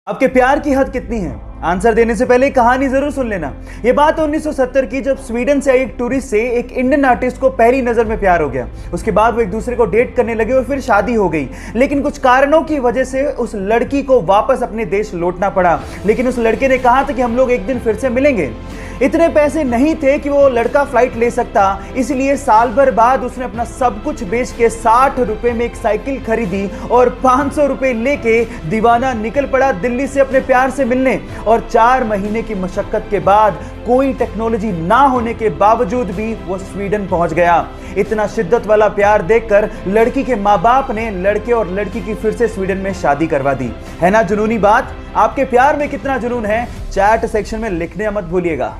आपके प्यार की हद कितनी है? आंसर देने से पहले कहानी जरूर सुन लेना। ये बात 1970 की, जब स्वीडन से आई एक टूरिस्ट से एक इंडियन आर्टिस्ट को पहली नजर में प्यार हो गया। उसके बाद वो एक दूसरे को डेट करने लगे और फिर शादी हो गई। लेकिन कुछ कारणों की वजह से उस लड़की को वापस अपने देश लौटना पड़ा। लेकिन उस लड़के ने कहा था कि हम लोग एक दिन फिर से मिलेंगे। इतने पैसे नहीं थे कि वो लड़का फ्लाइट ले सकता, इसलिए साल भर बाद उसने अपना सब कुछ बेच के 60 रुपए में एक साइकिल खरीदी और 500 रुपए लेके दीवाना निकल पड़ा दिल्ली से अपने प्यार से मिलने। और 4 महीने की मशक्कत के बाद, कोई टेक्नोलॉजी ना होने के बावजूद भी वो स्वीडन पहुंच गया। इतना शिद्दत वाला प्यार देखकर लड़की के माँ बाप ने लड़के और लड़की की फिर से स्वीडन में शादी करवा दी। है ना जुनूनी बात? आपके प्यार में कितना जुनून है, चैट सेक्शन में लिखने मत भूलिएगा।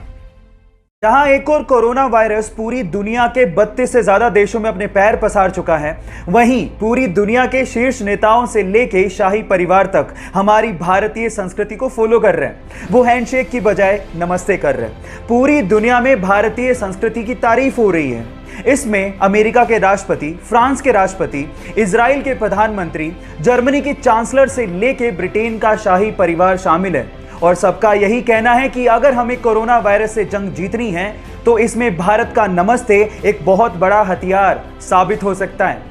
जहां एक और कोरोना वायरस पूरी दुनिया के 32 से ज्यादा देशों में अपने पैर पसार चुका है, वहीं पूरी दुनिया के शीर्ष नेताओं से लेके शाही परिवार तक हमारी भारतीय संस्कृति को फॉलो कर रहे हैं। वो हैंडशेक की बजाय नमस्ते कर रहे हैं। पूरी दुनिया में भारतीय संस्कृति की तारीफ हो रही है। इसमें अमेरिका के राष्ट्रपति, फ्रांस के राष्ट्रपति, इजराइल के प्रधानमंत्री, जर्मनी की चांसलर से लेके ब्रिटेन का शाही परिवार शामिल है। और सबका यही कहना है कि अगर हमें कोरोना वायरस से जंग जीतनी है तो इसमें भारत का नमस्ते एक बहुत बड़ा हथियार साबित हो सकता है।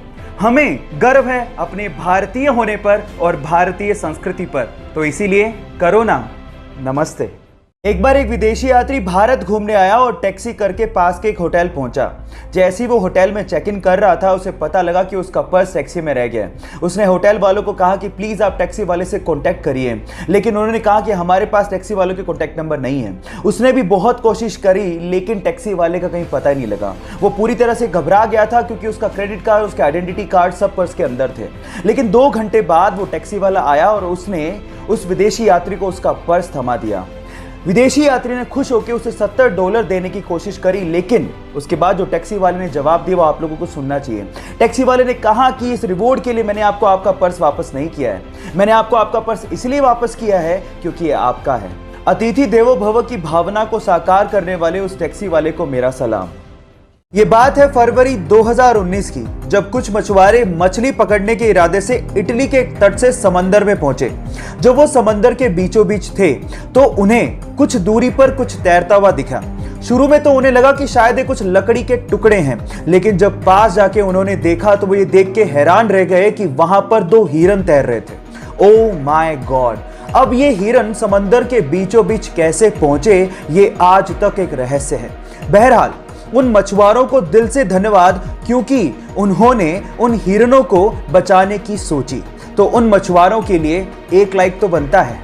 हमें गर्व है अपने भारतीय होने पर और भारतीय संस्कृति पर, तो इसीलिए करो ना नमस्ते। एक बार एक विदेशी यात्री भारत घूमने आया और टैक्सी करके पास के एक होटल पहुंचा। जैसे ही वो होटल में चेक इन कर रहा था, उसे पता लगा कि उसका पर्स टैक्सी में रह गया। उसने होटल वालों को कहा कि प्लीज आप टैक्सी वाले से कांटेक्ट करिए, लेकिन उन्होंने कहा कि हमारे पास टैक्सी वालों के कांटेक्ट नंबर नहीं है। उसने भी बहुत कोशिश करी, लेकिन टैक्सी वाले का कहीं पता ही नहीं लगा। वो पूरी तरह से घबरा गया था क्योंकि उसका क्रेडिट कार्ड, उसके आइडेंटिटी कार्ड सब पर्स के अंदर थे। लेकिन 2 घंटे बाद वो टैक्सी वाला आया और उसने उस विदेशी यात्री को उसका पर्स थमा दिया। विदेशी यात्री ने खुश होकर उसे $70 देने की कोशिश करी, लेकिन उसके बाद जो टैक्सी वाले ने जवाब दिया वो आप लोगों को सुनना चाहिए। टैक्सी वाले ने कहा कि इस रिवॉर्ड के लिए मैंने आपको आपका पर्स वापस नहीं किया है। मैंने आपको आपका पर्स इसलिए वापस किया है क्योंकि ये आपका है। अतिथि देवो भव की भावना को साकार करने वाले उस टैक्सी वाले को मेरा सलाम। ये बात है फरवरी 2019 की, जब कुछ मछुआरे मछली पकड़ने के इरादे से इटली के तट से समंदर में पहुंचे। जब वो समंदर के बीचों बीच थे तो उन्हें कुछ दूरी पर कुछ तैरता हुआ दिखा। शुरू में तो उन्हें लगा कि शायद ये कुछ लकड़ी के टुकड़े हैं, लेकिन जब पास जाके उन्होंने देखा तो वो ये देख के हैरान रह गए कि वहां पर 2 हिरन तैर रहे थे। Oh my God! अब ये हिरन समंदर के बीचों बीच कैसे पहुंचे, ये आज तक एक रहस्य है। बहरहाल उन मछुआरों को दिल से धन्यवाद, क्योंकि उन्होंने उन हिरणों को बचाने की सोची। तो उन मछुआरों के लिए एक लाइक तो बनता है।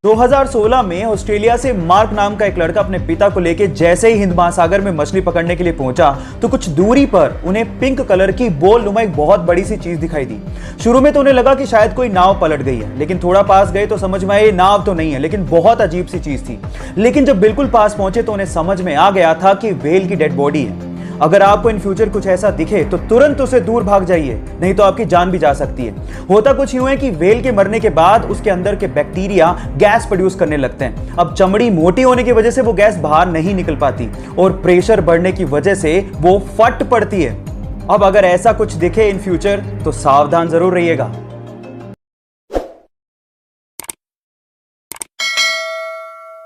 2016 में ऑस्ट्रेलिया से मार्क नाम का एक लड़का अपने पिता को लेकर जैसे ही हिंद महासागर में मछली पकड़ने के लिए पहुंचा तो कुछ दूरी पर उन्हें पिंक कलर की बोल नुमा एक बहुत बड़ी सी चीज दिखाई दी। शुरू में तो उन्हें लगा कि शायद कोई नाव पलट गई है, लेकिन थोड़ा पास गए तो समझ में आया ये नाव तो नहीं है, लेकिन बहुत अजीब सी चीज थी। लेकिन जब बिल्कुल पास पहुंचे तो उन्हें समझ में आ गया था कि व्हेल की डेड बॉडी है। अगर आपको इन फ्यूचर कुछ ऐसा दिखे तो तुरंत उसे दूर भाग जाइए, नहीं तो आपकी जान भी जा सकती है। होता कुछ यूं है कि व्हेल के मरने के बाद उसके अंदर के बैक्टीरिया गैस प्रोड्यूस करने लगते हैं। अब चमड़ी मोटी होने की वजह से वो गैस बाहर नहीं निकल पाती और प्रेशर बढ़ने की वजह से वो फट पड़ती है। अब अगर ऐसा कुछ दिखे इन फ्यूचर तो सावधान जरूर रहिएगा।